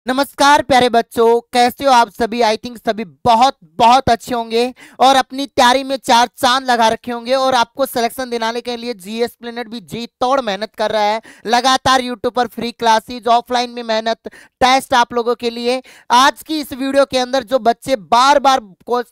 नमस्कार प्यारे बच्चों, कैसे हो आप सभी। आई थिंक सभी बहुत बहुत अच्छे होंगे और अपनी तैयारी में चार चांद लगा रखे होंगे और आपको सिलेक्शन दिलाने के लिए जीएस प्लेनेट भी जी तोड़ मेहनत कर रहा है। लगातार यूट्यूब पर फ्री क्लासेज, ऑफलाइन में मेहनत, टेस्ट आप लोगों के लिए। आज की इस वीडियो के अंदर जो बच्चे बार बार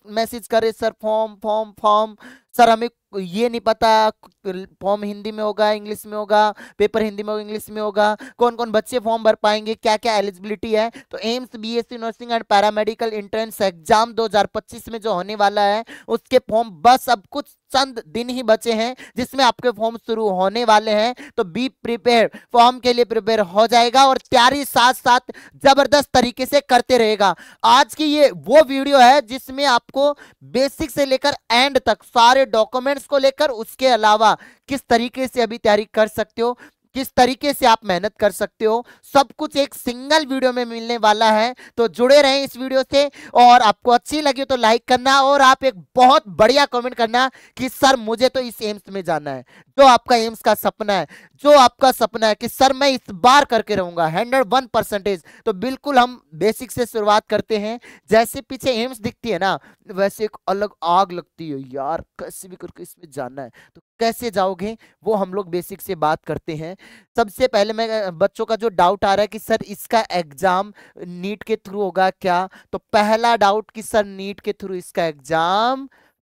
मैसेज करे, sir form form form, sir हमें ये नहीं पता फॉर्म हिंदी में होगा इंग्लिश में होगा, पेपर हिंदी में होगा इंग्लिश में होगा, कौन कौन बच्चे फॉर्म भर पाएंगे, क्या क्या एलिजिबिलिटी है। तो AIIMS BSc nursing and paramedical entrance exam 2025 में जो होने वाला है उसके फॉर्म बस अब कुछ चंद दिन ही बचे हैं जिसमें आपके फॉर्म शुरू होने वाले हैं। तो बी प्रिपेयर, फॉर्म के लिए प्रिपेयर हो जाएगा और तैयारी साथ साथ जबरदस्त तरीके से करते रहेगा। आज की ये वो वीडियो है जिसमें आपको बेसिक से लेकर एंड तक सारे डॉक्यूमेंट्स को लेकर, उसके अलावा किस तरीके से अभी तैयारी कर सकते हो, किस तरीके से आप मेहनत कर सकते हो, सब कुछ एक सिंगल वीडियो में मिलने वाला है। तो जुड़े रहें इस वीडियो से और आपको अच्छी लगी तो लाइक करना और आप एक बहुत बढ़िया कमेंट करना कि सर मुझे तो इस एम्स में जाना है। जो आपका एम्स का सपना है, जो आपका सपना है कि सर मैं इस बार करके रहूंगा 101%, तो बिल्कुल हम बेसिक से शुरुआत करते हैं। जैसे पीछे एम्स दिखती है ना, वैसे एक अलग आग लगती है यार, कैसे भी करके इसमें जाना है। तो कैसे जाओगे वो हम लोग बेसिक से बात करते हैं। सबसे पहले मैं बच्चों का जो डाउट आ रहा है कि सर इसका एग्जाम नीट के थ्रू होगा क्या, तो पहला डाउट कि सर नीट के थ्रू इसका एग्जाम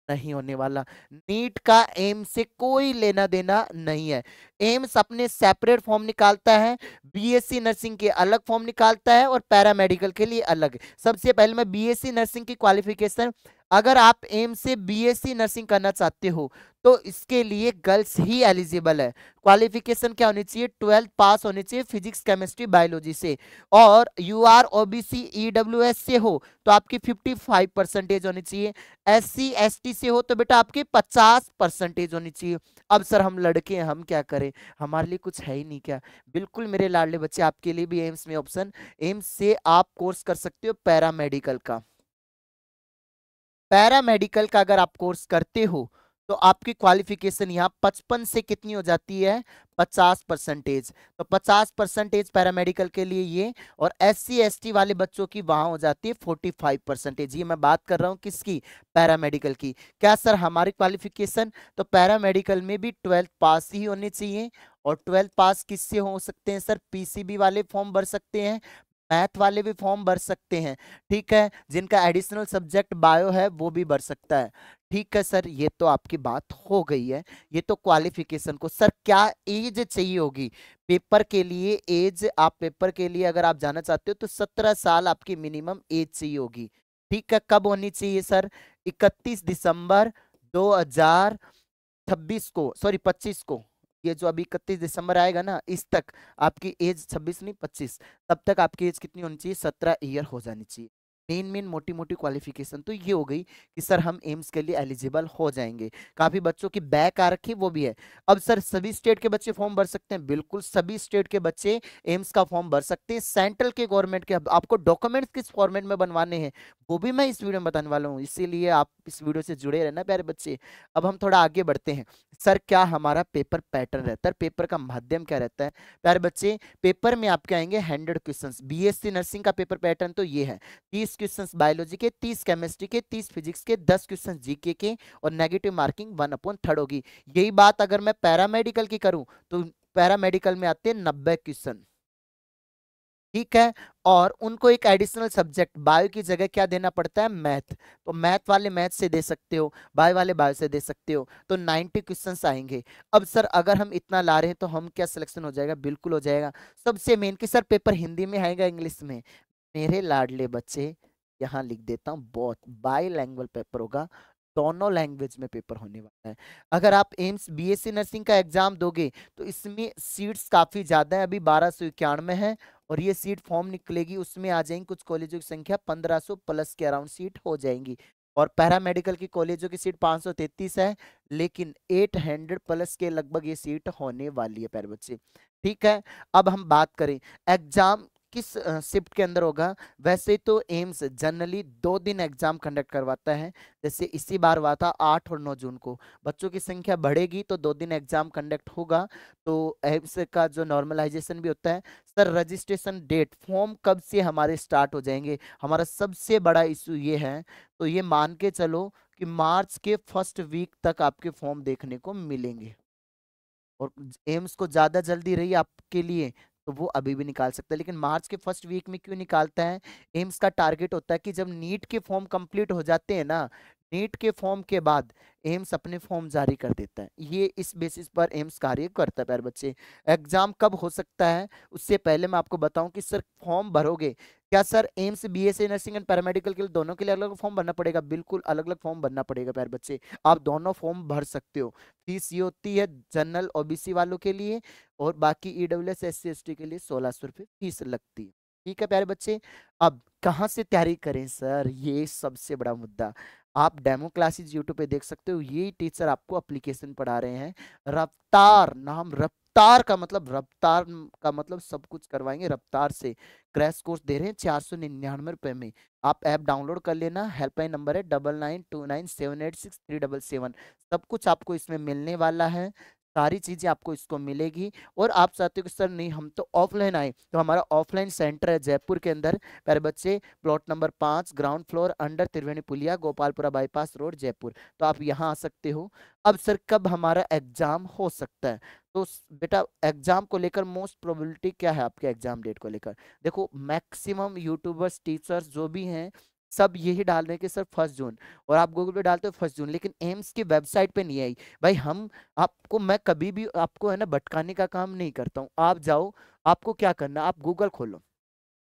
नहीं होने वाला। नीट का एम्स से कोई लेना देना नहीं है। एम्स अपने सेपरेट फॉर्म निकालता है, बीएससी नर्सिंग के अलग फॉर्म निकालता है और पैरामेडिकल के लिए अलग। सबसे पहले मैं बीएससी नर्सिंग की क्वालिफिकेशन, अगर आप एम्स से बीएससी नर्सिंग करना चाहते हो तो इसके लिए गर्ल्स ही एलिजिबल है। क्वालिफिकेशन क्या होनी चाहिए, 12th पास होनी चाहिए फिजिक्स केमिस्ट्री बायोलॉजी से, और यू आर ओबीसी ईडब्ल्यूएस से हो तो आपकी 55% होनी चाहिए। एससी एसटी से हो तो बेटा आपकी 50% होनी चाहिए। अब सर हम लड़के हैं, हम क्या करें, हमारे लिए कुछ है ही नहीं क्या। बिल्कुल मेरे लाडले बच्चे, आपके लिए भी एम्स में ऑप्शन, एम्स से आप कोर्स कर सकते हो पैरामेडिकल का। पैरामेडिकल का अगर आप कोर्स करते हो तो आपकी क्वालिफिकेशन यहाँ 55 से कितनी हो जाती है, 50%। तो 50% पैरामेडिकल के लिए ये, और SC ST वाले बच्चों की वहां हो जाती है 45%। ये मैं बात कर रहा हूँ किसकी, पैरामेडिकल की। क्या सर हमारी क्वालिफिकेशन, तो पैरामेडिकल में भी 12th पास ही होनी चाहिए। और 12th पास किससे हो सकते हैं सर, PCB वाले फॉर्म भर सकते हैं, मैथ वाले भी फॉर्म भर सकते हैं, ठीक है। जिनका एडिशनल सब्जेक्ट बायो है वो भी भर सकता है, ठीक है सर। ये तो आपकी बात हो गई है। ये तो क्वालिफिकेशन को, सर क्या एज चाहिए होगी पेपर के लिए। एज आप पेपर के लिए अगर आप जाना चाहते हो तो 17 साल आपकी मिनिमम एज चाहिए होगी, ठीक है। कब होनी चाहिए सर, 31 दिसंबर 2026 को, सॉरी 25 को। ये जो अभी 31 दिसंबर आएगा ना, इस तक आपकी एज 26 नहीं 25, तब तक आपकी एज कितनी होनी चाहिए, 17 ईयर हो जानी चाहिए। मेन मेन मोटी मोटी क्वालिफिकेशन तो ये हो गई कि सर हम एम्स के लिए एलिजिबल हो जाएंगे। काफी बच्चों की बैक आ रखी वो भी है। अब सर सभी स्टेट के बच्चे फॉर्म भर सकते हैं, बिल्कुल सभी स्टेट के बच्चे एम्स का फॉर्म भर सकते हैं। सेंट्रल के गवर्नमेंट के आपको डॉक्यूमेंट्स किस फॉर्मेट में बनवाने हैं वो भी मैं इस वीडियो में बताने वाला हूँ, इसीलिए आप इस वीडियो से जुड़े रहना प्यारे बच्चे। अब हम थोड़ा आगे बढ़ते हैं। सर क्या हमारा पेपर पैटर्न रहता है, पेपर का माध्यम क्या रहता है प्यारे बच्चे। पेपर में आपके आएंगे 100 क्वेश्चंस। बीएससी नर्सिंग का पेपर पैटर्न तो ये है, 30 क्वेश्चंस बायोलॉजी के, 30 केमिस्ट्री के, 30 फिजिक्स के, 10 क्वेश्चन जीके के और नेगेटिव मार्किंग 1/3 होगी। यही बात अगर मैं पैरामेडिकल की करूं तो पैरामेडिकल में आते हैं 90 क्वेश्चन, ठीक है। और उनको एक एडिशनल सब्जेक्ट बायो की जगह क्या देना पड़ता है, मैथ। तो मैथ वाले मैथ से दे सकते हो, बायो वाले बायो से दे सकते हो, तो 90 क्वेश्चंस आएंगे। अब सर अगर हम इतना ला रहे हैं तो हम क्या सिलेक्शन हो जाएगा, बिल्कुल हो जाएगा। सबसे मेन कि सर पेपर हिंदी में आएगा इंग्लिश में, मेरे लाडले बच्चे यहाँ लिख देता हूँ, बहुत बाईलैंग्वेज पेपर होगा, दोनों लैंग्वेज में पेपर होने वाला है। अगर आप एम्स बीएससी नर्सिंग का एग्जाम दोगे तो इसमें सीट्स काफी ज्यादा है, अभी 1291 है, और ये सीट फॉर्म निकलेगी उसमें आ जाएंगी कुछ कॉलेजों की संख्या 1500 प्लस के अराउंड सीट हो जाएंगी। और पैरामेडिकल की कॉलेजों की सीट 533 है, लेकिन 800 प्लस के लगभग ये सीट होने वाली है प्यारे बच्चे, ठीक है। अब हम बात करें एग्जाम किस शिफ्ट के अंदर होगा। वैसे तो एम्स जनरली 2 दिन एग्जाम कंडक्ट करवाता है, जैसे इसी बार हुआ था 8 और 9 जून को। बच्चों की संख्या बढ़ेगी तो 2 दिन एग्जाम कंडक्ट होगा, तो एम्स का जो नॉर्मलाइजेशन भी होता है। सर रजिस्ट्रेशन डेट, फॉर्म कब से हमारे स्टार्ट हो जाएंगे, हमारा सबसे बड़ा इशू ये है। तो ये मान के चलो कि मार्च के फर्स्ट वीक तक आपके फॉर्म देखने को मिलेंगे। और एम्स को ज्यादा जल्दी रही आपके लिए तो वो अभी भी निकाल सकता है, लेकिन मार्च के फर्स्ट वीक में क्यों निकालता है? एम्स का टारगेट होता है कि जब नीट के फॉर्म कंप्लीट हो जाते हैं ना, नीट के फॉर्म के बाद एम्स अपने फॉर्म जारी कर देता है। ये इस बेसिस पर एम्स कार्य करता है प्यारे बच्चे। एग्जाम कब हो सकता है उससे पहले मैं आपको बताऊं कि सर फॉर्म भरोगे क्या? Sir AIIMS BSc nursing and paramedical के लिए दोनों के लिए अलग अलग फॉर्म भरना पड़ेगा? बिल्कुल अलग अलग फॉर्म भरना पड़ेगा प्यारे बच्चे। आप दोनों फॉर्म भर सकते हो। फीस ये होती है जनरल ओबीसी वालों के लिए, और बाकी ईडब्ल्यूएस एससी एसटी के लिए 1600 रुपये फीस लगती है। ठीक है प्यारे बच्चे। अब कहाँ से तैयारी करें सर, ये सबसे बड़ा मुद्दा। आप डेमो क्लासेस यूट्यूब पे देख सकते हो, ये टीचर आपको एप्लीकेशन पढ़ा रहे हैं। रफ्तार नाम, रफ्तार का मतलब, रफ्तार का मतलब सब कुछ करवाएंगे रफ्तार से। क्रैश कोर्स दे रहे हैं 499 रुपए में। आप ऐप डाउनलोड कर लेना, हेल्पलाइन नंबर है 9929786377। सब कुछ आपको इसमें मिलने वाला है, सारी चीजें आपको इसको मिलेगी। और आप चाहते हो कि सर नहीं हम तो ऑफलाइन आए, तो हमारा ऑफलाइन सेंटर है जयपुर के अंदर प्यारे बच्चे, plot number 5, ground floor, under Triveni Puliya, Gopalpura bypass road, Jaipur. तो आप यहाँ आ सकते हो। अब सर कब हमारा एग्जाम हो सकता है? तो बेटा एग्जाम को लेकर मोस्ट प्रोबेबिलिटी क्या है आपके एग्जाम डेट को लेकर? देखो मैक्सिमम यूट्यूबर्स टीचर्स जो भी हैं सब यही डाल रहे हैं कि सर 1 जून, और आप गूगल पे डालते हो 1 जून, लेकिन एम्स की वेबसाइट पे नहीं आई। भाई हम आपको, मैं कभी भी आपको है ना भटकाने का काम नहीं करता हूँ। आप जाओ, आपको क्या करना, आप गूगल खोलो,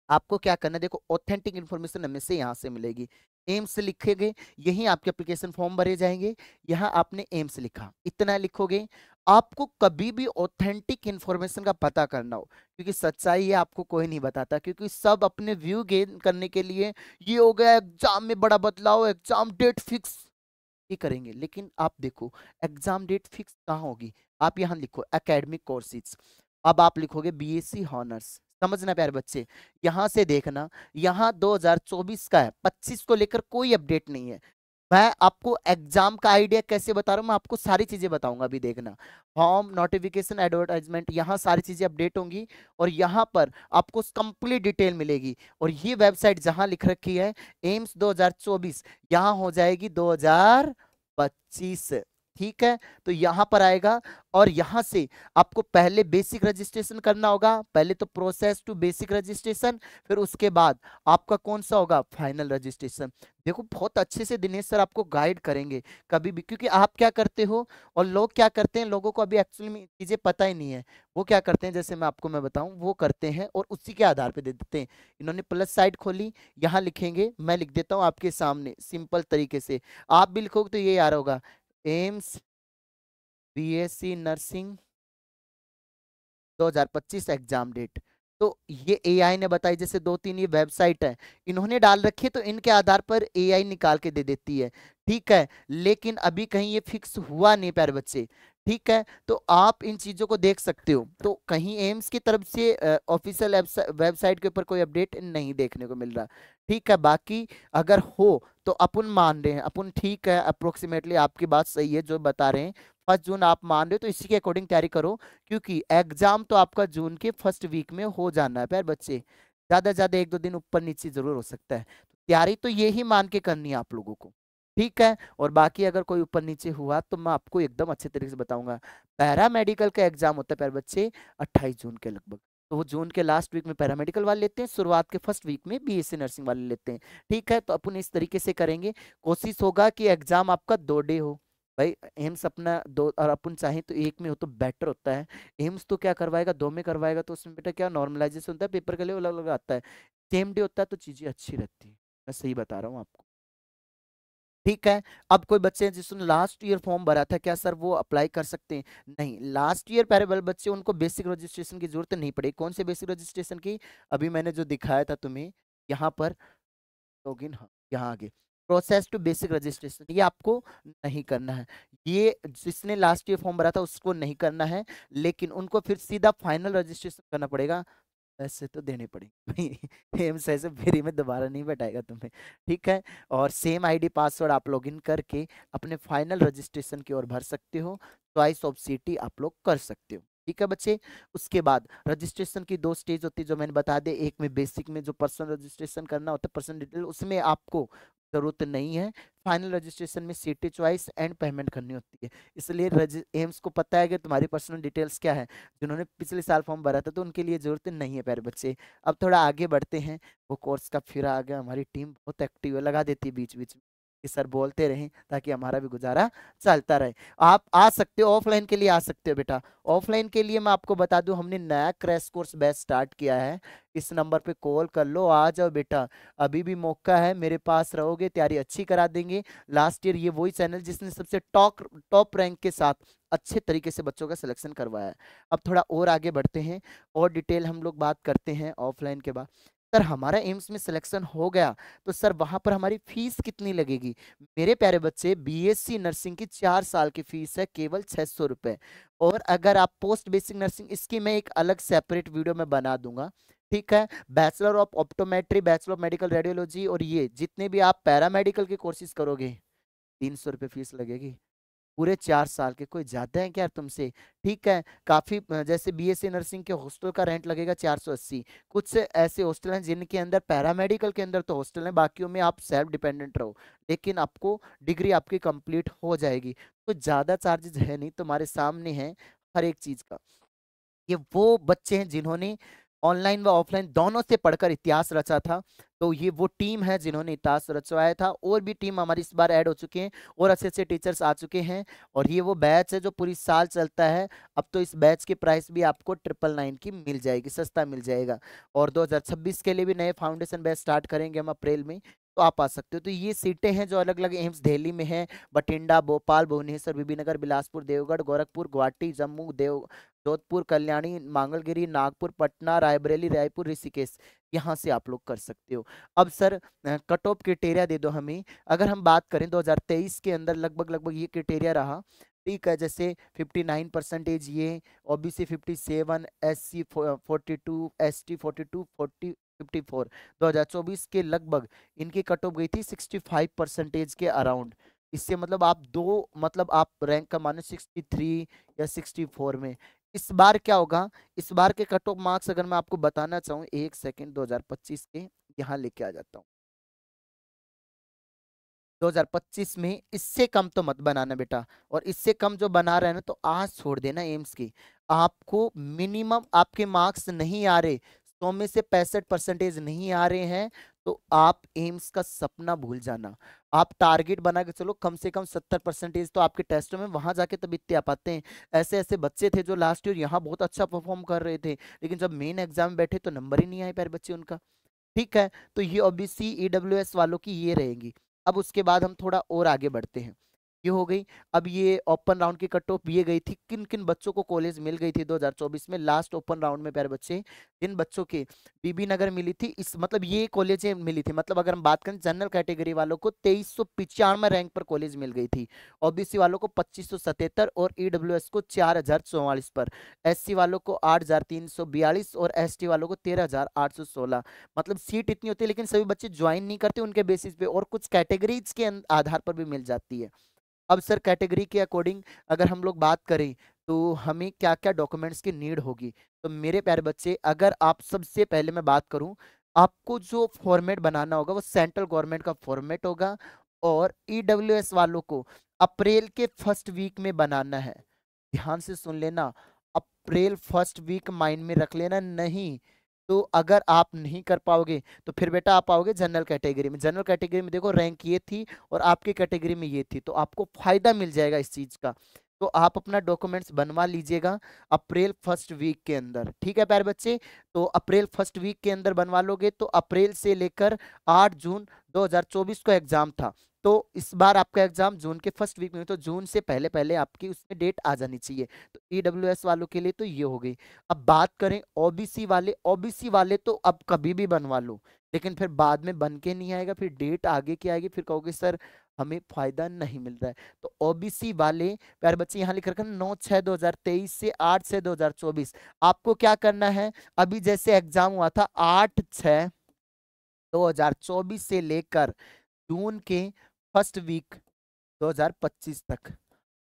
आपको क्या करना है, देखो ऑथेंटिक इन्फॉर्मेशन हमें से यहाँ से मिलेगी। एम्स लिखेंगे, यही आपके एप्लीकेशन फॉर्म भरे जाएंगे। यहाँ आपने एम्स लिखा, इतना लिखोगे। आपको कभी भी ऑथेंटिक इन्फॉर्मेशन का पता करना हो, क्योंकि सच्चाई है आपको कोई नहीं बताता, क्योंकि सब अपने व्यू गेन करने के लिए ये हो गया एग्जाम में बड़ा बदलाव, एग्जाम डेट फिक्स ये करेंगे। लेकिन आप देखो एग्जाम डेट फिक्स कहाँ होगी? आप यहाँ लिखो एकेडमिक कोर्सेज, अब आप लिखोगे बीएससी हॉनर्स। समझना प्यारे बच्चे, यहां से देखना, यहाँ 2024 का है, 25 को लेकर कोई अपडेट नहीं है। मैं आपको एग्जाम का आइडिया कैसे बता रहा हूँ, मैं आपको सारी चीजें बताऊंगा, अभी देखना। फॉर्म, नोटिफिकेशन, एडवर्टाइजमेंट, यहाँ सारी चीजें अपडेट होंगी, और यहाँ पर आपको कंप्लीट डिटेल मिलेगी। और ये वेबसाइट जहां लिख रखी है एम्स 2024, यहाँ हो जाएगी 2025। ठीक है, तो यहां पर आएगा, और यहां से आपको पहले बेसिक रजिस्ट्रेशन करना होगा। पहले तो प्रोसेस टू बेसिक रजिस्ट्रेशन, फिर उसके बाद आपका कौन सा होगा, फाइनल रजिस्ट्रेशन। देखो बहुत अच्छे से दिनेश सर आपको गाइड करेंगे कभी भी, क्योंकि आप क्या करते हो और लोग क्या करते हैं, लोगों को अभी एक्चुअली में चीजें पता ही नहीं है। वो क्या करते हैं, जैसे मैं बताऊं, वो करते हैं और उसी के आधार पे दे देते हैं। इन्होंने प्लस साइड खोली, यहाँ लिखेंगे, मैं लिख देता हूँ आपके सामने सिंपल तरीके से, आप भी लिखोगे तो ये आ रहा होगा, AIIMS BSc nursing 2025 exam date. तो ये एआई ने बताई, जैसे 2-3 ये वेबसाइट है इन्होंने डाल रखी है, तो इनके आधार पर एआई निकाल के दे देती है। ठीक है, लेकिन अभी कहीं ये फिक्स हुआ नहीं प्यारे बच्चे। ठीक है, तो आप इन चीजों को देख सकते हो। तो कहीं एम्स की तरफ से ऑफिशियल वेबसाइट के ऊपर कोई अपडेट नहीं देखने को मिल रहा। ठीक है, बाकी अगर हो तो अपन मान रहे हैं, अपन ठीक है अप्रोक्सीमेटली आपकी बात सही है जो बता रहे हैं, 1 जून आप मान रहे हो, तो इसी के अकॉर्डिंग तैयारी करो। क्योंकि एग्जाम तो आपका जून के फर्स्ट वीक में हो जाना है प्यारे बच्चे, ज्यादा से ज्यादा 1-2 दिन ऊपर नीचे जरूर हो सकता है। तैयारी तो यही मान के करनी है आप लोगों को। ठीक है, और बाकी अगर कोई ऊपर नीचे हुआ तो मैं आपको एकदम अच्छे तरीके से बताऊंगा। पैरा मेडिकल का एग्जाम होता है प्यारे बच्चे 28 जून के लगभग, तो वो जून के लास्ट वीक में पैरामेडिकल वाले लेते हैं, शुरुआत के फर्स्ट वीक में बीएससी नर्सिंग वाले लेते हैं। ठीक है, तो अपन इस तरीके से करेंगे। कोशिश होगा कि एग्जाम आपका 2 डे हो। भाई एम्स अपना दो, और अपन चाहें तो एक में हो तो बेटर होता है। एम्स तो क्या करवाएगा, 2 में करवाएगा, तो उसमें बेटा क्या नॉर्मलाइजेशन होता है, पेपर के लिए अलग अलग आता है। सेम डे होता है तो चीजें अच्छी रहती है, मैं सही बता रहा हूँ आपको। ठीक है, अब कोई बच्चे हैं जिसने लास्ट ईयर फॉर्म भरा था, क्या सर वो अप्लाई कर सकते हैं? नहीं, लास्ट ईयर पैरेबल बच्चे, उनको बेसिक रजिस्ट्रेशन की जरूरत नहीं पड़ेगी। कौन से बेसिक रजिस्ट्रेशन की? अभी मैंने जो दिखाया था तुम्हें यहाँ पर, लॉगिन, हाँ यहाँ आगे, प्रोसेस टू बेसिक रजिस्ट्रेशन, ये आपको नहीं करना है। ये जिसने लास्ट ईयर फॉर्म भरा था उसको नहीं करना है, लेकिन उनको फिर सीधा फाइनल रजिस्ट्रेशन करना पड़ेगा। पैसे तो देने पड़ेंगे एम्स ऐसे फ्री में दोबारा नहीं बैठाएगा तुम्हें, ठीक है। और सेम आईडी पासवर्ड आप लॉगिन करके अपने फाइनल रजिस्ट्रेशन की ओर भर सकते हो, चॉइस ऑफ सिटी आप लोग कर सकते हो, ठीक है बच्चे। उसके बाद रजिस्ट्रेशन की 2 स्टेज होती है जो मैंने बता दे, एक में बेसिक में जो पर्सनल रजिस्ट्रेशन करना होता है, पर्सनल डिटेल, उसमें आपको जरूरत नहीं है। फाइनल रजिस्ट्रेशन में सिटी चॉइस एंड पेमेंट करनी होती है, इसलिए एम्स को पता है कि तुम्हारी पर्सनल डिटेल्स क्या है। जिन्होंने पिछले साल फॉर्म भरा था तो उनके लिए जरूरत नहीं है प्यारे बच्चे। अब थोड़ा आगे बढ़ते हैं, वो कोर्स का फिर आ गया, हमारी टीम बहुत एक्टिव है, लगा देती है बीच बीच में कि सर बोलते रहें ताकि हमारा भी गुजारा चलता रहे। आप आ सकते हो, ऑफलाइन के लिए आ सकते हो बेटा। ऑफलाइन के लिए मैं आपको बता दूं, हमने नया क्रैश कोर्स बैच स्टार्ट किया है, इस नंबर पे कॉल कर लो, आ जाओ बेटा, अभी भी मौका है, मेरे पास रहोगे तैयारी अच्छी करा देंगे। लास्ट ईयर ये वही चैनल जिसने सबसे टॉप टॉप रैंक के साथ अच्छे तरीके से बच्चों का सिलेक्शन करवाया है। अब थोड़ा और आगे बढ़ते हैं और डिटेल हम लोग बात करते हैं ऑफलाइन के बाद। सर हमारा एम्स में सिलेक्शन हो गया तो सर वहां पर हमारी फीस कितनी लगेगी? मेरे प्यारे बच्चे, बीएससी नर्सिंग की 4 साल की फीस है केवल 600 रुपए। और अगर आप पोस्ट बेसिक नर्सिंग, इसकी मैं एक अलग सेपरेट वीडियो में बना दूंगा, ठीक है। Bachelor of optometry, bachelor of medical radiology और ये जितने भी आप पैरामेडिकल के कोर्सेज करोगे, 300 रुपये फीस लगेगी पूरे 4 साल के। कोई ज्यादा है क्या यार तुमसे? ठीक है, काफी जैसे बीएससी नर्सिंग के हॉस्टल का रेंट लगेगा 480। कुछ से ऐसे हॉस्टल हैं जिनके अंदर पैरामेडिकल के अंदर तो हॉस्टल है, बाकियों में आप सेल्फ डिपेंडेंट रहो, लेकिन आपको डिग्री आपकी कंप्लीट हो जाएगी। तो ज्यादा चार्जेस है नहीं, तुम्हारे सामने है हर एक चीज का। ये वो बच्चे हैं जिन्होंने ऑनलाइन व ऑफलाइन दोनों से पढ़कर इतिहास रचा था, तो ये वो टीम है जिन्होंने इतिहास रचवाया था। और भी टीम हमारी इस बार ऐड हो चुके हैं और अच्छे अच्छे टीचर्स आ चुके हैं। और ये वो बैच है जो पूरी साल चलता है। अब तो इस बैच की प्राइस भी आपको 999 की मिल जाएगी, सस्ता मिल जाएगा। और 2026 के लिए भी नए फाउंडेशन बैच स्टार्ट करेंगे हम अप्रैल में, तो आप आ सकते हो। तो ये सीटें हैं जो अलग अलग एम्स दिल्ली में हैं, बठिंडा, भोपाल, भुवनेश्वर, बीबीनगर, बिलासपुर, देवगढ़, गोरखपुर, गुवाहाटी, जम्मू, जोधपुर, कल्याणी, मंगलगिरी, नागपुर, पटना, रायबरेली, रायपुर, ऋषिकेश, यहाँ से आप लोग कर सकते हो। अब सर कट ऑफ क्राइटेरिया दे दो हमें। अगर हम बात करें 2023 के अंदर लगभग लगभग ये क्राइटेरिया रहा, ठीक है। जैसे 59% ये, ओबीसी 57, एससी 42, एसटी 42, 54। 2024 के लगभग इनकी कट ऑफ गई थी 65% के अराउंड। इससे मतलब आप दो, मतलब आप रैंक का मानो 63 या 64 में। इस बार क्या होगा, इस बार के कट ऑफ मार्क्स अगर मैं आपको बताना चाहूँ, एक सेकेंड, 2025 के यहाँ लेके आ जाता हूँ। 2025 में इससे कम तो मत बनाना बेटा, और इससे कम जो बना रहे हैं ना तो आज छोड़ देना एम्स की। आपको मिनिमम आपके मार्क्स नहीं आ रहे, 100 में से 65% नहीं आ रहे हैं, तो आप एम्स का सपना भूल जाना। आप टारगेट बना के चलो, कम से कम 70% तो आपके टेस्टों में वहां जाके तब इतने आ पाते हैं। ऐसे ऐसे बच्चे थे जो लास्ट ईयर यहाँ बहुत अच्छा परफॉर्म कर रहे थे, लेकिन जब मेन एग्जाम में बैठे तो नंबर ही नहीं आए प्यारे बच्चे उनका, ठीक है। तो ये ओबीसी ईडब्ल्यूएस वालों की ये रहेंगी। अब उसके बाद हम थोड़ा और आगे बढ़ते हैं, ये हो गई। अब ये ओपन राउंड की कट ऑफ ये गई थी, किन किन बच्चों को कॉलेज मिल गई थी 2024 में लास्ट ओपन राउंड में प्यारे बच्चे, जिन बच्चों के बीबी नगर मिली थी, इस मतलब ये कॉलेजें मिली थी, मतलब अगर हम बात करें जनरल कैटेगरी वालों को 2395 रैंक पर कॉलेज मिल गई थी, ओबीसी वालों को 2577 और ईडब्ल्यूएस को 4044 पर, एससी वालों को 8342 और एसटी वालों को 13816। मतलब सीट इतनी होती है लेकिन सभी बच्चे ज्वाइन नहीं करते उनके बेसिस पे, और कुछ कैटेगरीज के आधार पर भी मिल जाती है। अब सर कैटेगरी के अकॉर्डिंग अगर हम लोग बात करें तो हमें क्या क्या डॉक्यूमेंट्स की नीड होगी, तो मेरे प्यारे बच्चे, अगर आप सबसे पहले मैं बात करूं, आपको जो फॉर्मेट बनाना होगा वो सेंट्रल गवर्नमेंट का फॉर्मेट होगा, और ईडब्ल्यूएस वालों को अप्रैल के फर्स्ट वीक में बनाना है। ध्यान से सुन लेना, अप्रैल फर्स्ट वीक माइंड में रख लेना, नहीं तो अगर आप नहीं कर पाओगे तो फिर बेटा आप आओगे जनरल कैटेगरी में। जनरल कैटेगरी में देखो रैंक ये थी और आपकी कैटेगरी में ये थी, तो आपको फायदा मिल जाएगा इस चीज का। तो आप अपना डॉक्यूमेंट्स बनवा लीजिएगा अप्रैल फर्स्ट वीक के अंदर, ठीक है प्यारे बच्चे। तो अप्रैल फर्स्ट वीक के अंदर बनवा लोगे तो अप्रैल से लेकर 8 जून 2024 को एग्जाम था, तो इस बार आपका एग्जाम जून के फर्स्ट वीक में, तो जून से पहले पहले आपकी उसमें डेट आ जानी चाहिए। तो ईडब्ल्यूएस वालों के लिए तो ये हो गई। अब बात करें ओबीसी वाले, ओबीसी वाले तो अब कभी भी बनवा लो, लेकिन फिर बाद में बन के नहीं आएगा, फिर डेट आगे की आएगी, फिर कहोगे सर हमें फायदा नहीं मिल रहा है। तो ओबीसी वाले प्यारे बच्चे यहाँ लिख रखा है 9/6/2023 से 8/6/2024। आपको क्या करना है, अभी जैसे एग्जाम हुआ था 8/6/2024 से लेकर जून के फर्स्ट वीक 2025 तक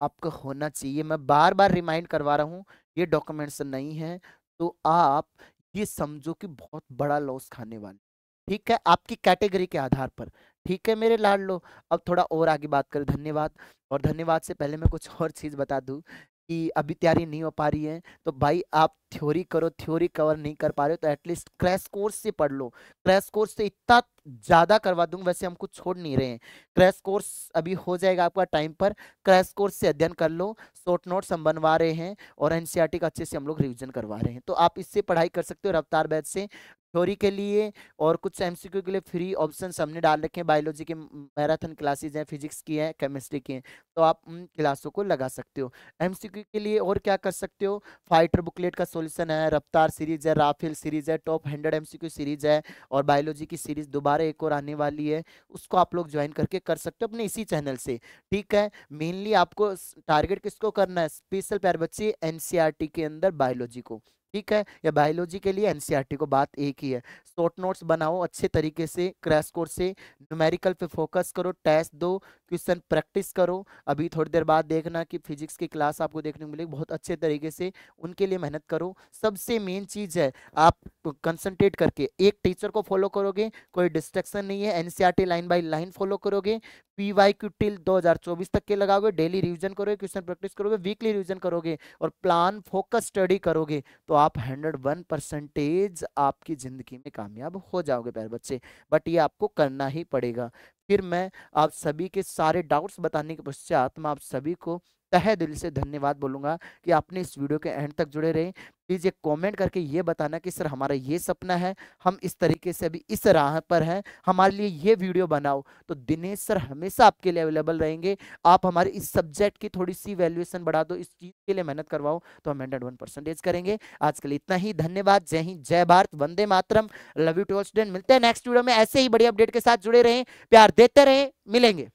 आपको होना चाहिए। मैं बार बार रिमाइंड करवा रहा हूँ, ये डॉक्यूमेंट्स नहीं है तो आप ये समझो कि बहुत बड़ा लॉस खाने वाले, ठीक है, आपकी कैटेगरी के आधार पर। ठीक है मेरे लाडलो, अब थोड़ा और आगे बात करें। धन्यवाद। और धन्यवाद से पहले मैं कुछ और चीज बता दूं कि अभी तैयारी नहीं हो पा रही है तो भाई आप थ्योरी करो, थ्योरी कवर नहीं कर पा रहे हो तो एटलीस्ट क्रैश कोर्स से पढ़ लो। क्रैश कोर्स से इतना ज्यादा करवा दूंगा, वैसे हम कुछ छोड़ नहीं रहे हैं। क्रैश कोर्स अभी हो जाएगा आपका टाइम पर, क्रैश कोर्स से अध्ययन कर लो। शॉर्ट नोट्स हम बनवा रहे हैं और एनसीईआरटी का अच्छे से हम लोग रिवीजन करवा रहे हैं, तो आप इससे पढ़ाई कर सकते हो रफ्तार बैच से। थ्योरी के लिए और कुछ एमसीक्यू के लिए फ्री ऑप्शन हमने डाल रखे हैं। बायोलॉजी के मैराथन क्लासेज हैं, फिजिक्स की हैं, केमिस्ट्री की हैं, तो आप उन क्लासों को लगा सकते हो। एमसीक्यू के लिए और क्या कर सकते हो, फाइटर बुकलेट का सॉल्यूशन है, रफ्तार सीरीज है, राफेल सीरीज है, टॉप 100 एमसीक्यू सीरीज है, और बायोलॉजी की सीरीज दोबारा एक और आने वाली है, उसको आप लोग ज्वाइन करके कर सकते हो अपने इसी चैनल से। ठीक है, मेनली आपको टारगेट किसको करना है, स्पेशल प्यारे बच्चे एनसीईआरटी के अंदर बायोलॉजी को। ठीक है, या बायोलॉजी के लिए एनसीईआरटी को, बात एक ही है। शॉर्ट नोट्स बनाओ अच्छे तरीके से, क्रैश कोर्स से न्यूमेरिकल पे फोकस करो, टेस्ट दो, क्वेश्चन प्रैक्टिस करो। अभी थोड़ी देर बाद देखना कि फिजिक्स की क्लास आपको देखने को मिलेगी बहुत अच्छे तरीके से, उनके लिए मेहनत करो। सबसे मेन चीज है आप कंसंट्रेट करके एक टीचर को फॉलो करोगे, कोई डिस्ट्रैक्शन नहीं है, NCERT line by line follow करोगे, पीवाईक्यू टिल 2024 तक के लगाओगे, डेली रिवीजन करोगे, क्वेश्चन प्रैक्टिस करोगे, वीकली रिवीजन करोगे और प्लान फोकस स्टडी करोगे, तो आप 101% आपकी जिंदगी में कामयाब हो जाओगे प्यारे बच्चे। बट ये आपको करना ही पड़ेगा। फिर मैं आप सभी के सारे डाउट्स बताने के पश्चात मैं आप सभी को तहे दिल से धन्यवाद बोलूंगा कि आपने इस वीडियो के एंड तक जुड़े रहे। प्लीज ये कमेंट करके ये बताना कि सर हमारा ये सपना है, हम इस तरीके से अभी इस राह पर हैं, हमारे लिए ये वीडियो बनाओ। तो दिनेश सर हमेशा आपके लिए अवेलेबल रहेंगे। आप हमारे इस सब्जेक्ट की थोड़ी सी वैल्यूएशन बढ़ा दो, इस चीज के लिए मेहनत करवाओ, तो हम 101% करेंगे। आज के लिए इतना ही, धन्यवाद। जय हिंद, जय Bharat, Vande Mataram, love you to all student. मिलते हैं नेक्स्ट वीडियो में, ऐसे ही बड़ी अपडेट के साथ जुड़े रहें, प्यार देते रहें, मिलेंगे।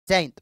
जय हिंद।